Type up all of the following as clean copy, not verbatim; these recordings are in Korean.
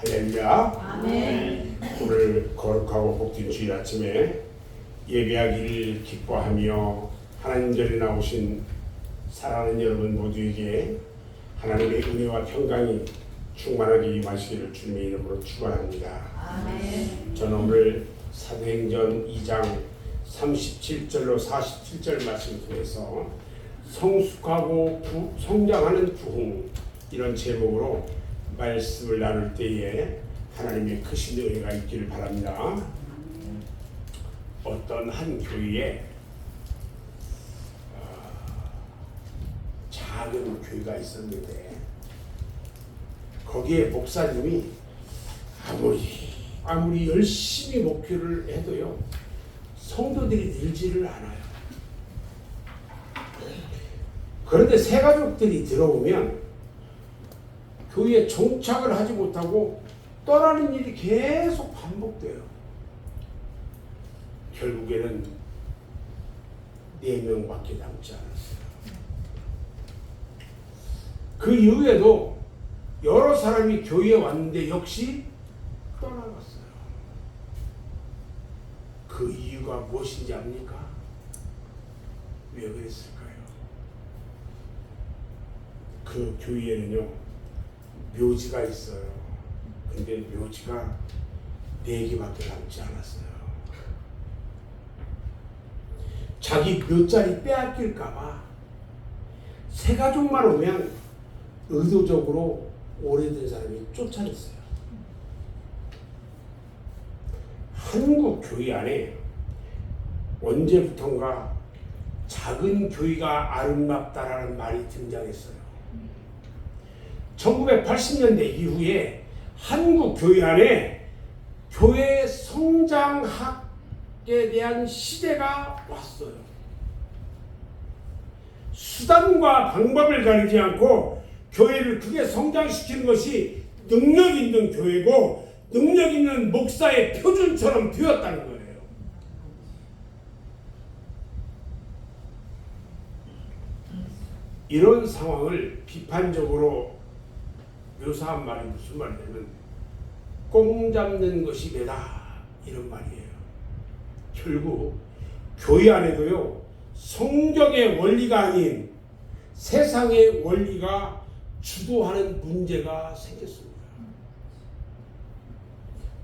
할렐루야. 아멘. 오늘 거룩하고 복된 주일 아침에 예배하기를 기뻐하며 하나님 전에 나오신 사랑하는 여러분 모두에게 하나님의 은혜와 평강이 충만하게 임하시기를 주님의 이름으로 축원합니다. 아멘. 저는 오늘 사도행전 2장 37절로 47절 말씀 통해서 성숙하고 성장하는 부흥, 이런 제목으로 말씀을 나눌 때에 하나님의 크신 은혜가 있기를 바랍니다. 어떤 한 교회에 작은 교회가 있었는데 거기에 목사님이 아무리 열심히 목회를 해도요, 성도들이 늘지를 않아요. 그런데 새가족들이 들어오면 교회에 정착을 하지 못하고 떠나는 일이 계속 반복돼요. 결국에는 4명밖에 남지 않았어요. 그 이후에도 여러 사람이 교회에 왔는데 역시 떠나갔어요. 그 이유가 무엇인지 압니까? 왜 그랬을까요? 그 교회에는요, 묘지가 있어요. 근데 묘지가 4개밖에 남지 않았어요. 자기 묘자리 빼앗길까봐 새가족만 오면 의도적으로 오래된 사람이 쫓아냈어요. 한국 교회 안에 언제부턴가 작은 교회가 아름답다라는 말이 등장했어요. 1980년대 이후에 한국 교회 안에 교회 성장학에 대한 시대가 왔어요. 수단과 방법을 가리지 않고 교회를 크게 성장시키는 것이 능력 있는 교회고 능력 있는 목사의 표준처럼 되었다는 거예요. 이런 상황을 비판적으로 묘사한 말이 무슨 말이냐면 꽁 잡는 것이 매다, 이런 말이에요. 결국 교회 안에도요, 성경의 원리가 아닌 세상의 원리가 주도하는 문제가 생겼습니다.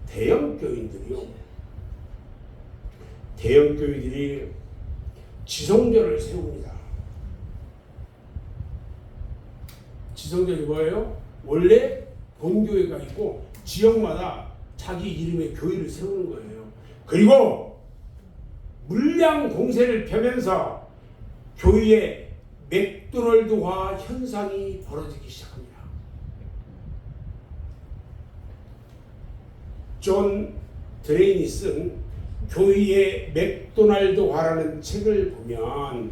대형 교회들이 지성전을 세웁니다. 지성전이 뭐예요? 원래 본교회가 있고 지역마다 자기 이름의 교회를 세우는 거예요. 그리고 물량 공세를 펴면서 교회에 맥도날드화 현상이 벌어지기 시작합니다. 존 드레인이 쓴 교회의 맥도날드화라는 책을 보면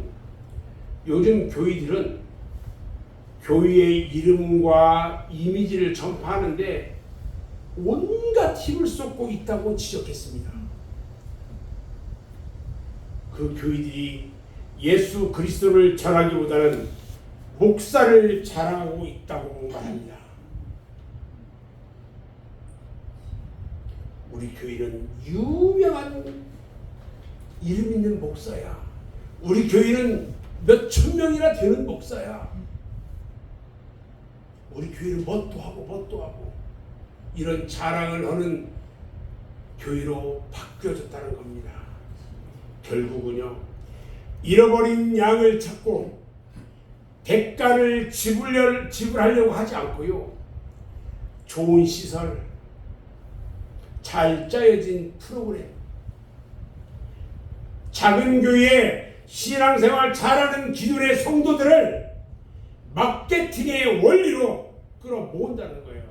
요즘 교회들은 교회의 이름과 이미지를 전파하는데 온갖 힘을 쏟고 있다고 지적했습니다. 그 교회들이 예수 그리스도를 전하기보다는 목사를 자랑하고 있다고 말합니다. 우리 교회는 유명한 이름 있는 목사야. 우리 교회는 몇천 명이나 되는 목사야. 우리 교회는 뭣도 하고 이런 자랑을 하는 교회로 바뀌어졌다는 겁니다. 결국은요, 잃어버린 양을 찾고 대가를 지불하려고 하지 않고요, 좋은 시설, 잘 짜여진 프로그램, 작은 교회에 신앙생활 잘하는 기존의 성도들을 마케팅의 원리로 끌어모은다는 거예요.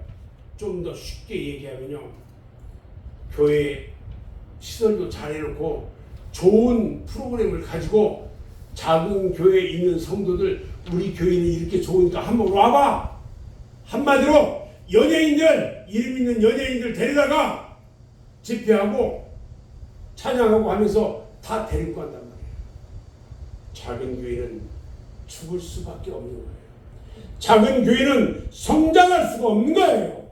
좀 더 쉽게 얘기하면요, 교회 시설도 잘해놓고 좋은 프로그램을 가지고 작은 교회에 있는 성도들, 우리 교회는 이렇게 좋으니까 한번 와봐. 한마디로 연예인들, 이름 있는 연예인들 데려다가 집회하고 찬양하고 하면서 다 데리고 간단 말이에요. 작은 교회는 죽을 수밖에 없는 거예요. 작은 교회는 성장할 수가 없는 거예요.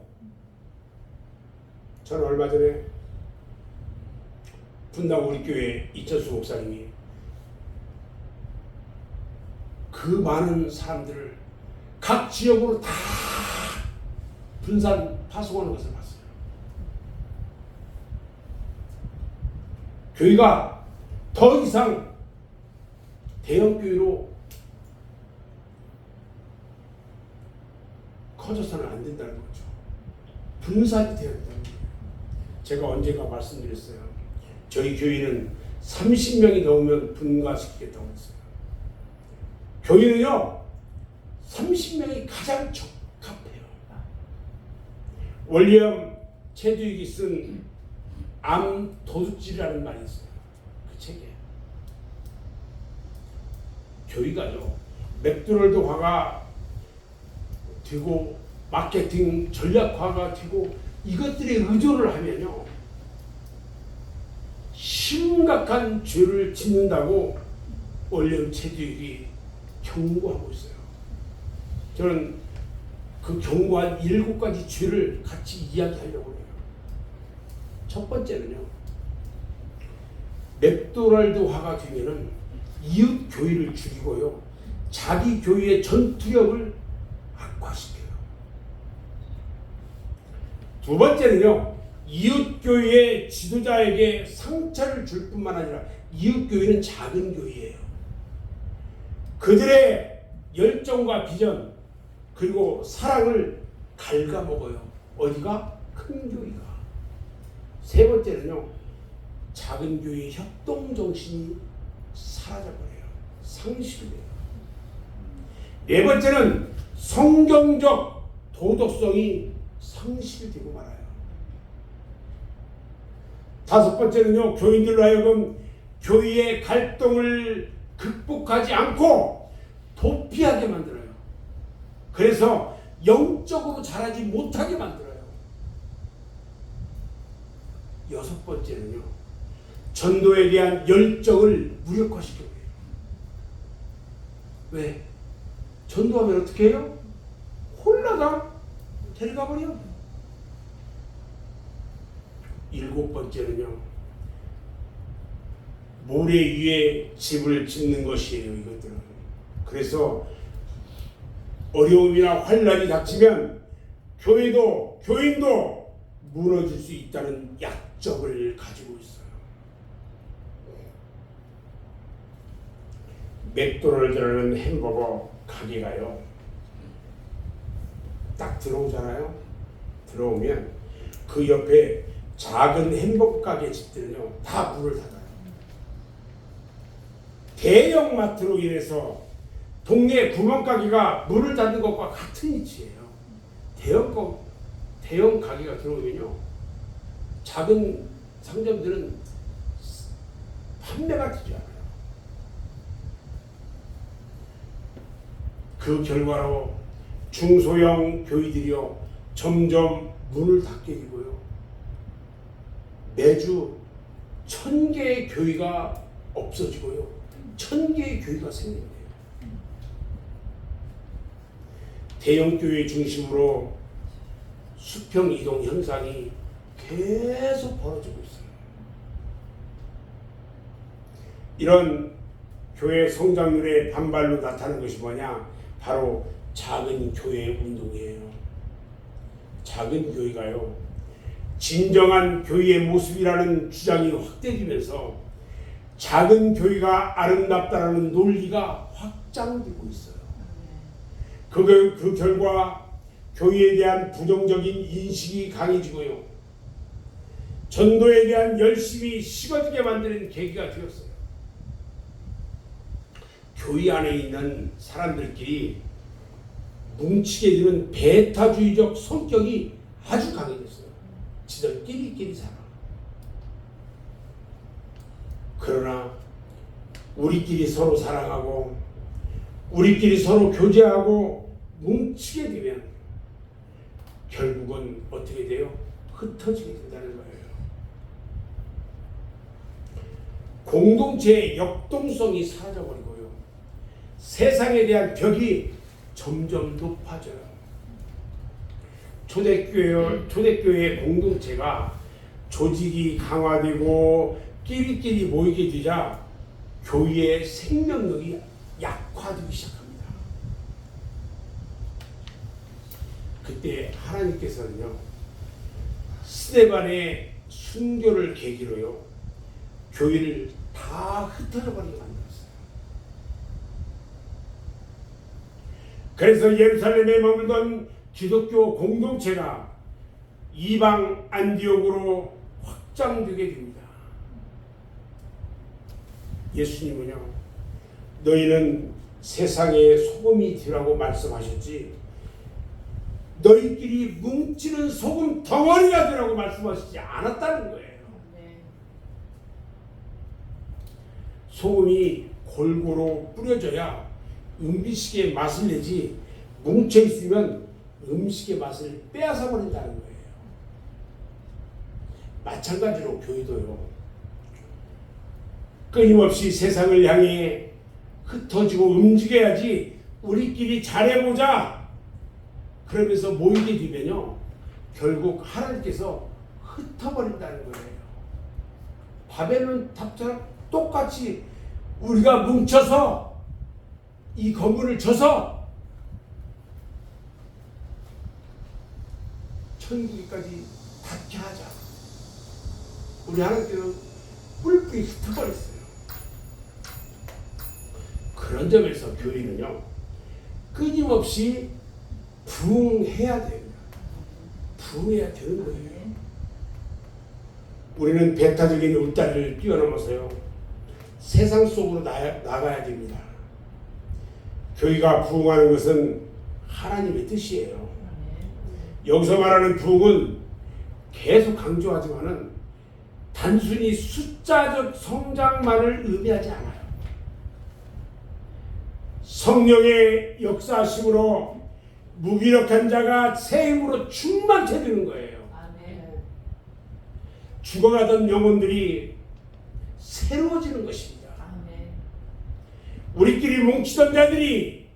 저는 얼마 전에 분당 우리 교회 이철수 목사님이 그 많은 사람들을 각 지역으로 다 분산 파송하는 것을 봤어요. 교회가 더 이상 대형 교회로 커져서는 안 된다는 거죠. 분산이 되어야 된다는 거예요. 제가 언젠가 말씀드렸어요. 저희 교회는 30명이 넘으면 분가시키겠다고 했어요. 교회는요 30명이 가장 적합해요. 월리엄 체드윅이 쓴 암 도둑질이라는 말이 있어요. 그 책에 교회가요 맥도날드화가 되고 마케팅 전략화가 되고 이것들에 의존을 하면요 심각한 죄를 짓는다고 월리엄 체드윅이 경고하고 있어요. 저는 그 경고한 7가지 죄를 같이 이야기하려고 해요. 첫 번째는요, 맥도날드화가 되면은 이웃 교회를 줄이고요, 자기 교회의 전투력을 악화시켜요. 두 번째는요, 이웃 교회의 지도자에게 상처를 줄 뿐만 아니라 이웃 교회는 작은 교회예요. 그들의 열정과 비전 그리고 사랑을 갉아먹어요. 어디가? 큰 교회가. 세 번째는요, 작은 교회의 협동정신이 사라져버려요. 상실돼요. 네 번째는 성경적 도덕성이 상실되고 말아요. 다섯 번째는요, 교인들로 하여금 교회의 갈등을 극복하지 않고 도피하게 만들어요. 그래서 영적으로 자라지 못하게 만들어요. 여섯 번째는요, 전도에 대한 열정을 무력화시켜요. 왜? 전도하면 어떻게 해요? 홀라당 데려가 버려. 일곱 번째는요, 모래 위에 집을 짓는 것이에요. 이것들은. 그래서 어려움이나 환난이 닥치면 교회도 교인도 무너질 수 있다는 약점을 가지고 있어요. 맥도날드라는 햄버거 가게가요, 딱 들어오잖아요. 들어오면 그 옆에 작은 햄버거 가게 집들은요 다 문을 닫아요. 대형 마트로 인해서 동네 구멍가게가 문을 닫는 것과 같은 위치예요. 대형 가게가 들어오면요, 작은 상점들은 판매가 되지 않아요. 그 결과로 중소형 교회들이요 점점 문을 닫게 되고요, 매주 1000개의 교회가 없어지고요, 1000개의 교회가 생긴대요. 대형 교회 중심으로 수평 이동 현상이 계속 벌어지고 있어요. 이런 교회 성장률의 반발로 나타나는 것이 뭐냐? 바로 작은 교회 운동이에요. 작은 교회가요, 진정한 교회의 모습이라는 주장이 확대되면서 작은 교회가 아름답다라는 논리가 확장되고 있어요. 그 결과 교회에 대한 부정적인 인식이 강해지고요, 전도에 대한 열심이 식어지게 만드는 계기가 되었어요. 교회 안에 있는 사람들끼리 뭉치게 되는 배타주의적 성격이 아주 강해졌어요. 지들끼리 살아. 그러나 우리끼리 서로 사랑하고 우리끼리 서로 교제하고 뭉치게 되면 결국은 어떻게 돼요? 흩어지게 된다는 거예요. 공동체의 역동성이 사라져버리고요, 세상에 대한 벽이 점점 높아져요. 초대교회의 공동체가 조직이 강화되고 끼리끼리 모이게 되자 교회의 생명력이 약화되기 시작합니다. 그때 하나님께서는요, 스데반의 순교를 계기로요, 교회를 다 흩어져 버리게 만들었어요. 그래서 예루살렘에 머물던 기독교 공동체가 이방 안디옥으로 확장되게 됩니다. 예수님은요, 너희는 세상의 소금이 되라고 말씀하셨지, 너희끼리 뭉치는 소금 덩어리가 되라고 말씀하시지 않았다는 거예요. 소금이 골고루 뿌려져야 음식의 맛을 내지, 뭉쳐 있으면 음식의 맛을 빼앗아 버린다는 거예요. 마찬가지로 교회도요, 끊임없이 세상을 향해 흩어지고 움직여야지 우리끼리 잘해보자 그러면서 모이게 되면요, 결국 하나님께서 흩어버린다는 거예요. 바벨론 탑처럼 똑같이 우리가 뭉쳐서 이 건물을 져서 천국까지 닿게 하자. 우리 하나님께서 뿔뿔이 흩어버렸어요. 그런 점에서 교회는요, 끊임없이 부흥해야 됩니다. 부흥해야 되는 거예요. 우리는 배타적인 울타리를 뛰어넘어서요, 세상 속으로 나가야 됩니다. 교회가 부흥하는 것은 하나님의 뜻이에요. 여기서 말하는 부흥은 계속 강조하지만은 단순히 숫자적 성장만을 의미하지 않아요. 성령의 역사심으로 무기력한 자가 새 힘으로 충만케 되는 거예요. 죽어가던 영혼들이 새로워지는 것입니다. 우리끼리 뭉치던 자들이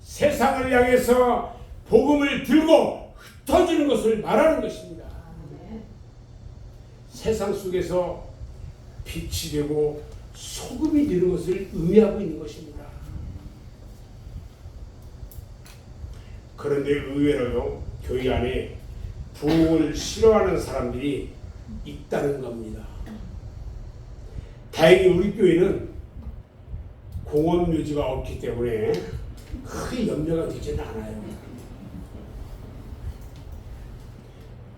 세상을 향해서 복음을 들고 흩어지는 것을 말하는 것입니다. 세상 속에서 빛이 되고 소금이 되는 것을 의미하고 있는 것입니다. 그런데 의외로요, 교회 안에 부흥을 싫어하는 사람들이 있다는 겁니다. 다행히 우리 교회는 공원 묘지가 없기 때문에 크게 염려가 되지는 않아요.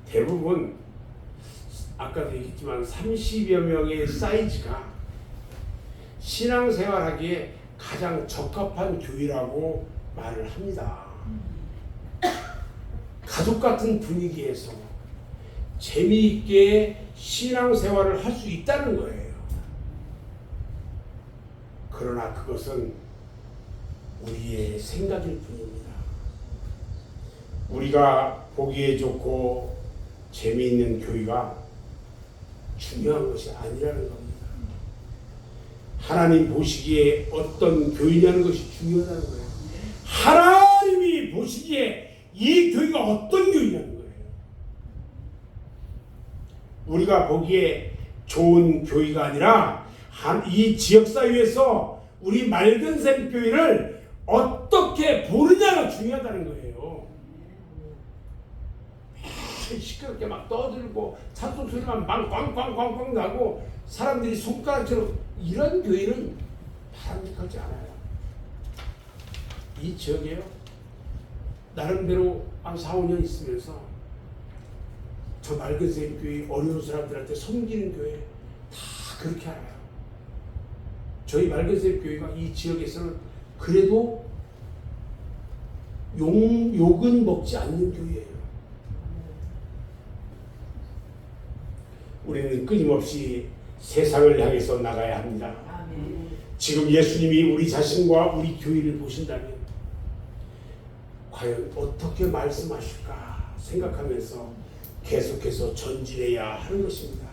대부분 아까도 얘기했지만 30여 명의 사이즈가 신앙생활하기에 가장 적합한 교회라고 말을 합니다. 가족 같은 분위기에서 재미있게 신앙생활을 할 수 있다는 거예요. 그러나 그것은 우리의 생각일 뿐입니다. 우리가 보기에 좋고 재미있는 교회가 중요한 것이 아니라는 겁니다. 하나님 보시기에 어떤 교회냐는 것이 중요하다는 거예요. 하나님이 보시기에 이 교회가 어떤 교회냐는 거예요. 우리가 보기에 좋은 교회가 아니라 이 지역사회에서 우리 맑은샘 교회를 어떻게 보느냐가 중요하다는 거예요. 시끄럽게 막 떠들고 찬송 소리만 막 꽝꽝꽝꽝 나고 사람들이 손가락처럼, 이런 교회는 바람직하지 않아요. 이 지역에요, 나름대로 한 4, 5년 있으면서 저 맑은샘 교회 어려운 사람들한테 섬기는 교회 다 그렇게 알아요. 저희 맑은샘 교회가 이 지역에서는 그래도 욕은 먹지 않는 교회예요. 우리는 끊임없이 세상을 향해서 나가야 합니다. 지금 예수님이 우리 자신과 우리 교회를 보신다면 과연 어떻게 말씀하실까 생각하면서 계속해서 전진해야 하는 것입니다.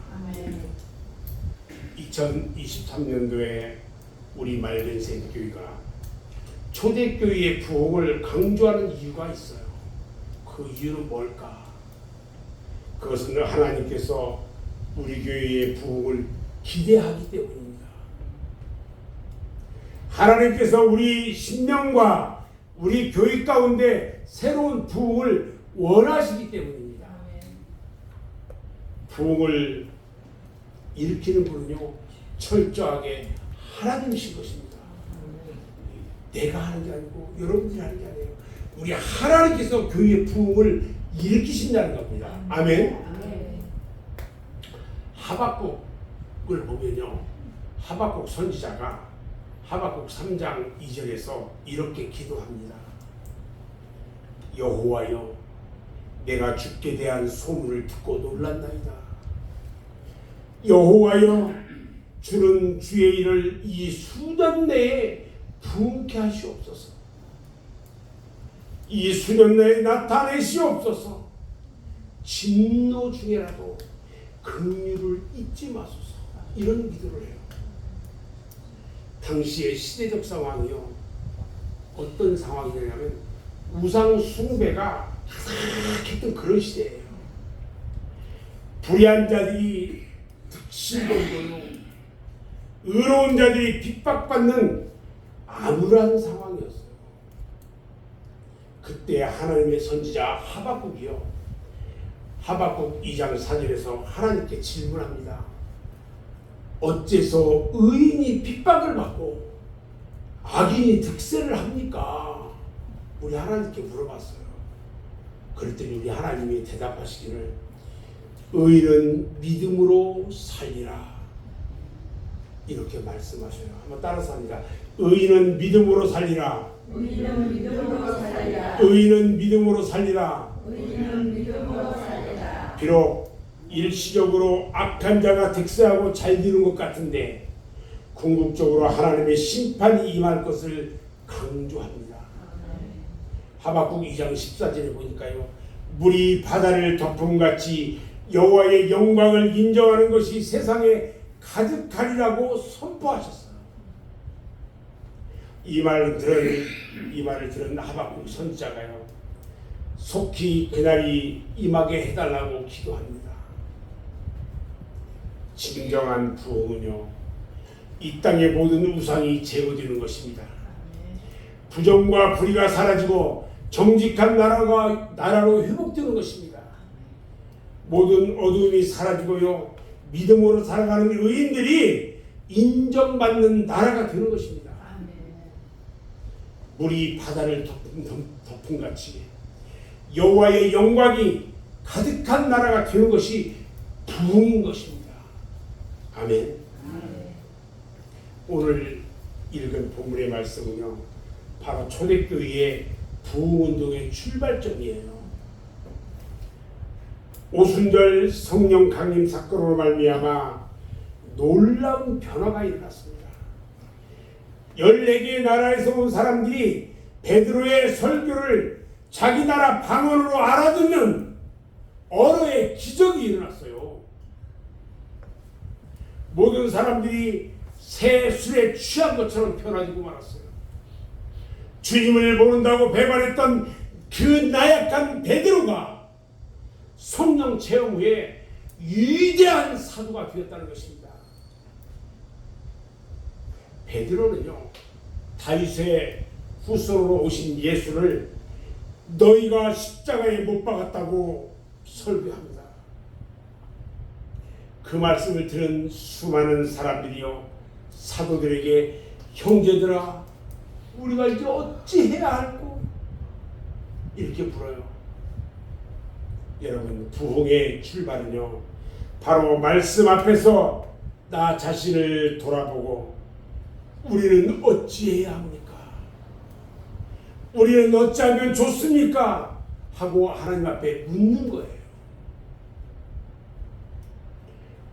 2023년도에 우리 맑은샘 교회가 초대교회의 부흥을 강조하는 이유가 있어요. 그 이유는 뭘까? 그것은 하나님께서 우리 교회의 부흥을 기대하기 때문입니다. 하나님께서 우리 신령과 우리 교회 가운데 새로운 부흥을 원하시기 때문입니다. 부흥을 일으키는 분은요, 철저하게 하나님이신 것입니다. 내가 하는 게 아니고 여러분들이 하는 게 아니에요. 우리 하나님께서 교회의 부흥을 일으키신다는 겁니다. 아멘. 하박국을 보면요, 하박국 선지자가 하박국 3장 2절에서 이렇게 기도합니다. 여호와여, 내가 주께 대한 소문을 듣고 놀랐나이다. 여호와여, 주는 주의 일을 이 수년 내에 부흥케 하시옵소서. 이 수년 내에 나타내시옵소서. 진노 중에라도 긍휼을 잊지 마소서. 이런 기도를 해요. 당시의 시대적 상황이요, 어떤 상황이냐면 우상 숭배가 가득했던 그런 시대예요. 불의한 자들이 득실거리고 의로운 자들이 핍박받는 암울한 상황이었어요. 그때 하나님의 선지자 하박국이요, 하박국 2장 4절에서 하나님께 질문합니다. 어째서 의인이 핍박을 받고 악인이 득세를 합니까? 우리 하나님께 물어봤어요. 그랬더니 우리 하나님이 대답하시기를, 의인은 믿음으로 살리라, 이렇게 말씀하셔요. 한번 따라서 합니다. 의인은 믿음으로 살리라. 의인은 믿음으로 살리라. 의인은 믿음으로 살리라. 의인은 믿음으로 살리라. 비록 일시적으로 악한 자가 득세하고 잘 되는 것 같은데 궁극적으로 하나님의 심판이 임할 것을 강조합니다. 하박국 2장 14절에 보니까요, 물이 바다를 덮음같이 여호와의 영광을 인정하는 것이 세상에 가득하리라고 선포하셨어요. 이 말을 들은 하박국 선지자가요, 속히 그날이 임하게 해달라고 기도합니다. 진정한 부흥은요, 이 땅의 모든 우상이 제거되는 것입니다. 부정과 불의가 사라지고 정직한 나라로 회복되는 것입니다. 모든 어두움이 사라지고요, 믿음으로 살아가는 의인들이 인정받는 나라가 되는 것입니다. 물이 바다를 덮음같이 여호와의 영광이 가득한 나라가 되는 것이 부흥인 것입니다. 아멘. 오늘 읽은 본문의 말씀은요, 바로 초대교회의 부흥운동의 출발점이에요. 오순절 성령 강림 사건으로 말미암아 놀라운 변화가 일어났습니다. 14개의 나라에서 온 사람들이 베드로의 설교를 자기 나라 방언으로 알아듣는 언어의 기적이 일어났어요. 모든 사람들이 새 술에 취한 것처럼 변화되고 말았어요. 주님을 모른다고 배반했던 그 나약한 베드로가 성령 체험 후에 위대한 사도가 되었다는 것입니다. 베드로는요, 다윗의 후손으로 오신 예수를 너희가 십자가에 못 박았다고 설교합니다. 그 말씀을 들은 수많은 사람들이요, 사도들에게 형제들아, 우리가 이제 어찌해야 할꼬? 이렇게 물어요. 여러분, 부흥의 출발은요, 바로 말씀 앞에서 나 자신을 돌아보고 우리는 어찌해야 합니까? 우리는 어찌하면 좋습니까? 하고 하나님 앞에 묻는 거예요.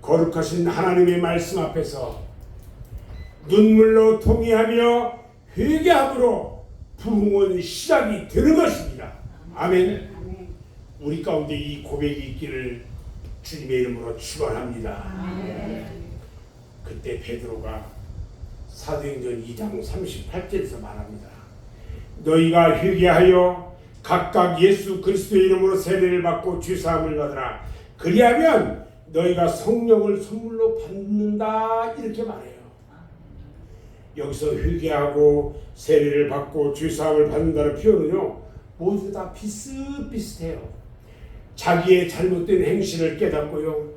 거룩하신 하나님의 말씀 앞에서 눈물로 통회하며 회개함으로 부흥은 시작이 되는 것입니다. 아멘. 우리 가운데 이 고백이 있기를 주님의 이름으로 축원합니다. 그때 베드로가 사도행전 2장 38절에서 말합니다. 너희가 회개하여 각각 예수 그리스도의 이름으로 세례를 받고 죄사함을 받으라. 그리하면 너희가 성령을 선물로 받는다 이렇게 말해요. 여기서 회개하고 세례를 받고 주사함을 받는다는 표현은요 모두 다 비슷비슷해요. 자기의 잘못된 행실을 깨닫고요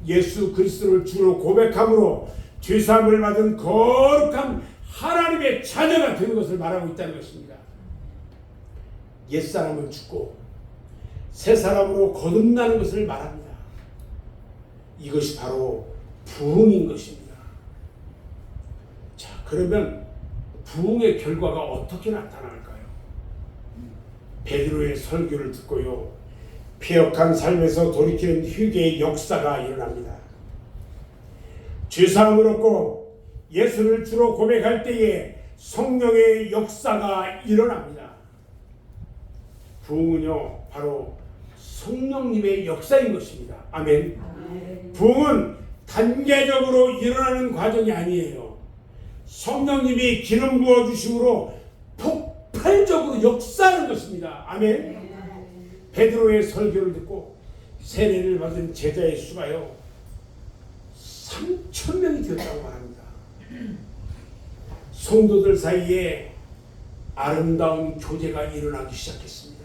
예수 그리스도를 주로 고백함으로 주사함을 받은 거룩한 하나님의 자녀가 되는 것을 말하고 있다는 것입니다. 옛사람은 죽고 새 사람으로 거듭나는 것을 말합니다. 이것이 바로 부흥인 것입니다. 자, 그러면 부흥의 결과가 어떻게 나타날까요? 베드로의 설교를 듣고요 폐역한 삶에서 돌이키는 회개의 역사가 일어납니다. 죄사함을 얻고 예수를 주로 고백할 때에 성령의 역사가 일어납니다. 부흥은요 바로 성령님의 역사인 것입니다. 아멘. 부흥은 단계적으로 일어나는 과정이 아니에요. 성령님이 기름 부어주심으로 폭발적으로 역사하는 것입니다. 아멘. 베드로의 설교를 듣고 세례를 받은 제자의 수가요 3,000명이 되었다고 말합니다. 성도들 사이에 아름다운 교제가 일어나기 시작했습니다.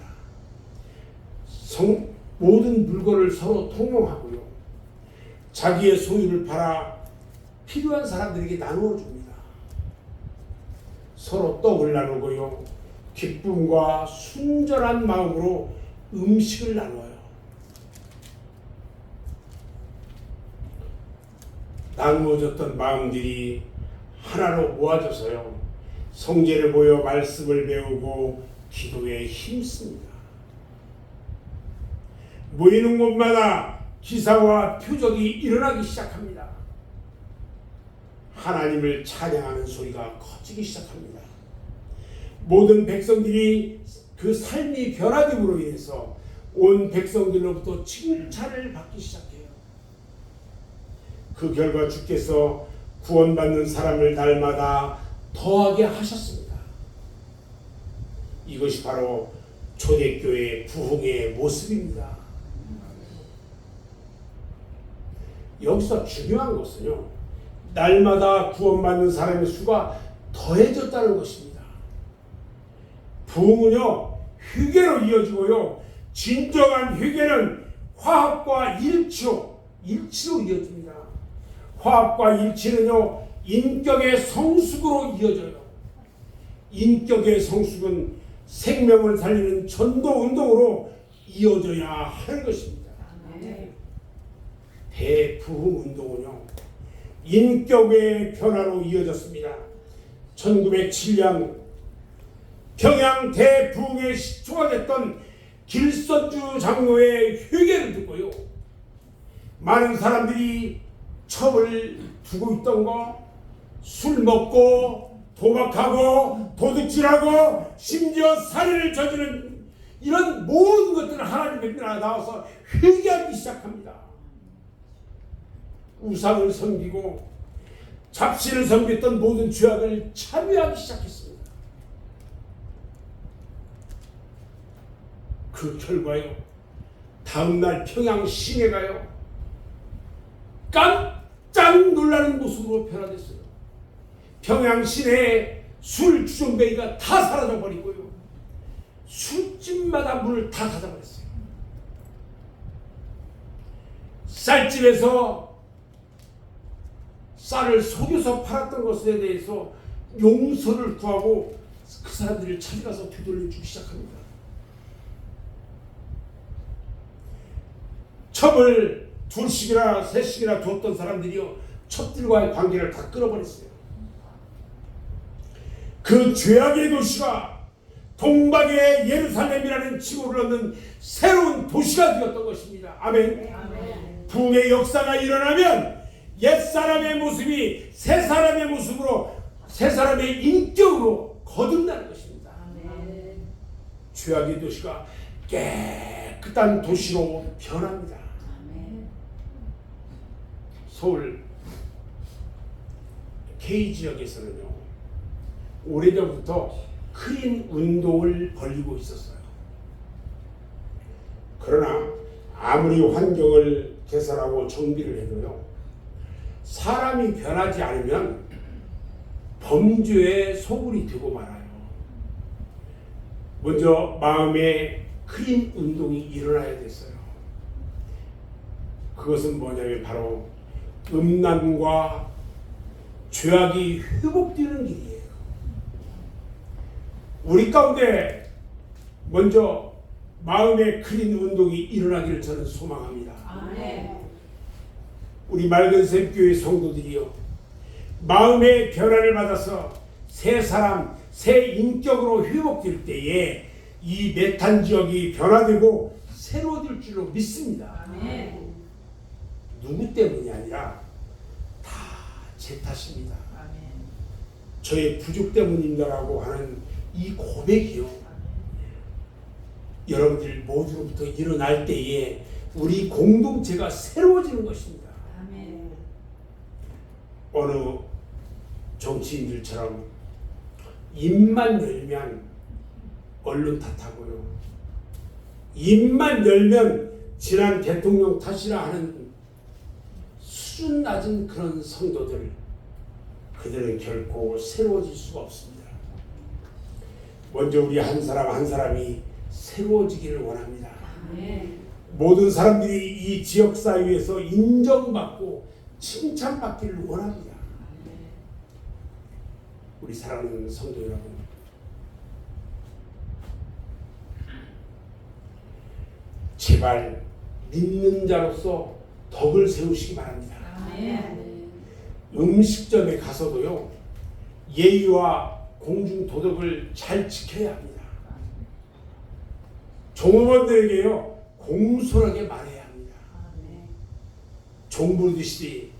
모든 물건을 서로 통용하고요 자기의 소유를 팔아 필요한 사람들에게 나누어 줍니다. 서로 떡을 나누고요 기쁨과 순전한 마음으로 음식을 나눠요. 나누어졌던 마음들이 하나로 모아져서요 성제를 모여 말씀을 배우고 기도에 힘씁니다. 모이는 곳마다 기사와 표적이 일어나기 시작합니다. 하나님을 찬양하는 소리가 커지기 시작합니다. 모든 백성들이 그 삶이 변화됨으로 인해서 온 백성들로부터 칭찬을 받기 시작해요. 그 결과 주께서 구원받는 사람을 날마다 더하게 하셨습니다. 이것이 바로 초대교회 부흥의 모습입니다. 여기서 중요한 것은요 날마다 구원받는 사람의 수가 더해졌다는 것입니다. 부흥은요 회개로 이어지고요 진정한 회개는 화합과 일치로 이어집니다. 화합과 일치는요 인격의 성숙으로 이어져요. 인격의 성숙은 생명을 살리는 전도 운동으로 이어져야 하는 것입니다. 대부흥 운동은요 인격의 변화로 이어졌습니다. 1907년 평양 대부흥의 시초가 됐던 길선주 장로의 회개를 듣고요 많은 사람들이 첩을 두고 있던 거, 술 먹고 도박하고 도둑질하고 심지어 살인을 저지른 이런 모든 것들을 하나님 앞에 나와서 회개하기 시작합니다. 우상을 섬기고 잡신을 섬겼던 모든 죄악을 참여하기 시작했습니다. 그 결과요 다음날 평양 시내가요 깜짝 놀라는 모습으로 변화됐어요. 평양 시내에 술 주정뱅이가 다 사라져버리고요 술집마다 문을 다 닫아버렸어요. 쌀집에서 쌀을 속여서 팔았던 것에 대해서 용서를 구하고 그 사람들을 찾아가서 되돌려주기 시작합니다. 첩을 2식이나 3식이나 두었던 사람들이요 첩들과의 관계를 다 끊어버렸어요. 그 죄악의 도시가 동방의 예루살렘이라는 칭호를 얻는 새로운 도시가 되었던 것입니다. 아멘. 부흥의 역사가 일어나면 옛사람의 모습이 새사람의 모습으로 새사람의 인격으로 거듭나는 것입니다. 죄악의 도시가 깨끗한 도시로 변합니다. 서울 K지역에서는요 오래전부터 크린 운동을 벌이고 있었어요. 그러나 아무리 환경을 개선하고 정비를 해도요, 사람이 변하지 않으면 범죄의 소굴이 되고 말아요. 먼저 마음에 클린 운동이 일어나야 됐어요. 그것은 뭐냐면 바로 음란과 죄악이 회복되는 길이에요. 우리 가운데 먼저 마음의 클린 운동이 일어나기를 저는 소망합니다. 아멘. 우리 맑은 교회 성도들이요, 마음의 변화를 받아서 새 사람, 새 인격으로 회복될 때에 이 메탄 지역이 변화되고 새로워질 줄로 믿습니다. 아멘. 누구 때문이 아니라 다 제 탓입니다. 저의 부족 때문인가라고 하는 이 고백이요, 여러분들 모두로부터 일어날 때에 우리 공동체가 새로워지는 것입니다. 아멘. 어느 정치인들처럼 입만 열면 언론 탓하고요, 입만 열면 지난 대통령 탓이라 하는 수준 낮은 그런 성도들, 그들은 결코 새로워질 수가 없습니다. 먼저 우리 한 사람 한 사람이 새로워지기를 원합니다. 아멘. 모든 사람들이 이 지역 사회에서 인정받고 칭찬받기를 원합니다. 우리 사랑하는 성도 여러분, 제발 믿는 자로서 덕을 세우시기 바랍니다. 아멘. 음식점에 가서도요, 예의와 공중 도덕을 잘 지켜야 합니다. 종업원들에게요, 공손하게 말해야 합니다. 아멘. 종부르듯이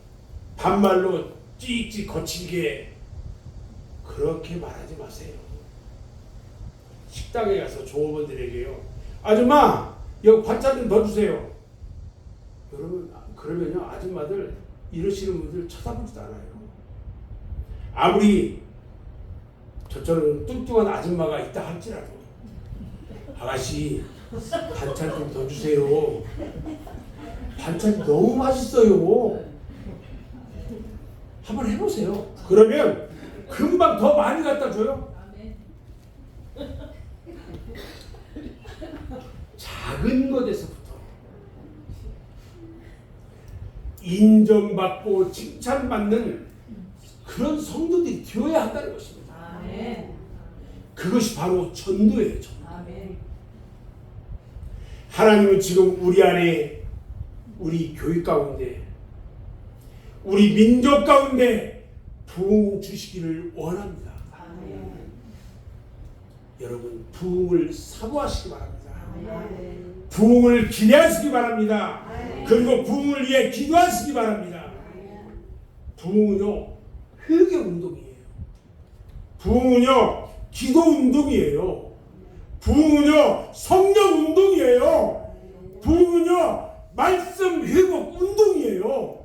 반말로 찍찍 거칠게 그렇게 말하지 마세요. 식당에 가서 종업원들에게요, 아줌마 여기 반찬 좀 더 주세요. 여러분, 그러면요, 아줌마들 이러시는 분들 쳐다보지도 않아요. 아무리 저처럼 뚱뚱한 아줌마가 있다 할지라도, 아가씨 반찬 좀 더 주세요. 반찬 너무 맛있어요. 한번 해보세요. 그러면 금방 더 많이 갖다 줘요. 아멘. 작은 것에서부터 인정받고 칭찬받는 그런 성도들이 되어야 한다는 것입니다. 아멘. 그것이 바로 전도예요. 전도. 아멘. 하나님은 지금 우리 안에, 우리 교회 가운데, 우리 민족 가운데 부흥 주시기를 원합니다. 아멘. 여러분, 부흥을 사모하시기 바랍니다. 아멘. 부흥을 기대하시기 바랍니다. 아멘. 그리고 부흥을 위해 기도하시기 바랍니다. 부흥은요, 회개 운동이에요. 부흥은요, 기도 운동이에요. 부흥은요, 성령 운동이에요. 부흥은요, 말씀 회복 운동이에요.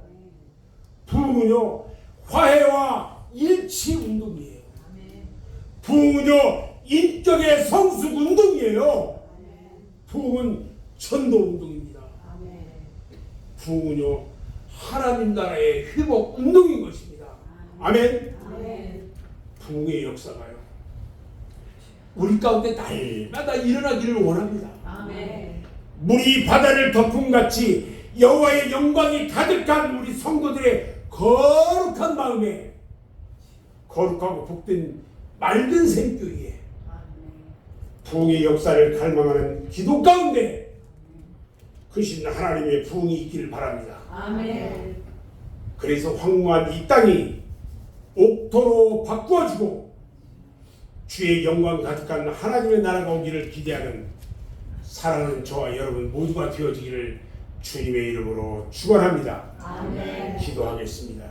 부흥은요, 화해와 일치 운동이에요. 부흥은요, 인격의 성숙 운동이에요. 부흥은 전도 운동입니다. 부흥은요, 하나님 나라의 회복 운동인 것입니다. 아멘. 아멘. 부흥의 역사가요, 우리 가운데 날마다 일어나기를 원합니다. 아멘. 물이 바다를 덮음같이 여호와의 영광이 가득한 우리 성도들의 거룩한 마음에, 거룩하고 복된 맑은 생교회에 부흥의 역사를 갈망하는 기도 가운데 크신 하나님의 부흥이 있기를 바랍니다. 아멘. 그래서 황무한 이 땅이 옥토로 바꾸어지고 주의 영광 가득한 하나님의 나라가 오기를 기대하는 사랑하는 저와 여러분 모두가 되어지기를 주님의 이름으로 축원합니다. 아멘. 기도하겠습니다.